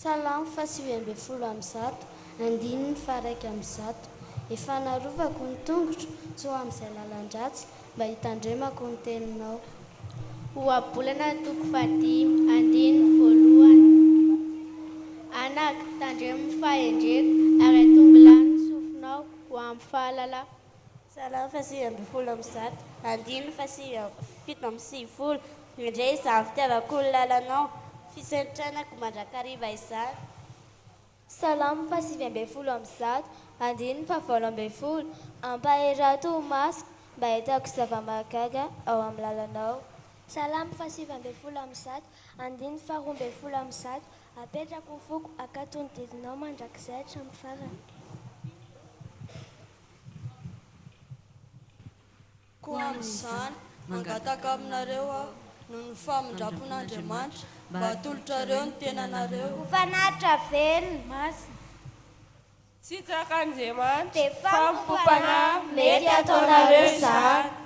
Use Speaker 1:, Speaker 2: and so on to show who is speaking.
Speaker 1: Salamo fa 9 andininy fa 1 efa narovako ny tongotra tsoa amin'izay lalan-dratsy mba hitandremako ny teninao.
Speaker 2: Ohabolana toko 5 andiny voalohany. Anaka tandremo fahendreko ary atongolan'ny sofinao ho amin'ny fahalala.
Speaker 3: Salamo fa 9 andiny fa 7 indray izany fitiavako ny lalanao fisentranako mandrakariva izany.
Speaker 4: Salamo fa 9 andiny fa 8 ampaherato ho masoko mba hitako zava-mahagaga ao amin'ny lalanao.
Speaker 5: Salamo fa 9 andiny fa 12 apetrako ny foko akato ny didinao mandrakizay hatramin'ny farany.
Speaker 6: Koa amin'izany mangataka aminareo aho noho ny famindrapon'Andriamanitra mba hatolotrareo ny tenanareo.
Speaker 4: Ho fanaritra velona
Speaker 5: Masina.
Speaker 7: Sitrakan'Andriamanitra
Speaker 4: dia fampompoana mety ataonareo izany.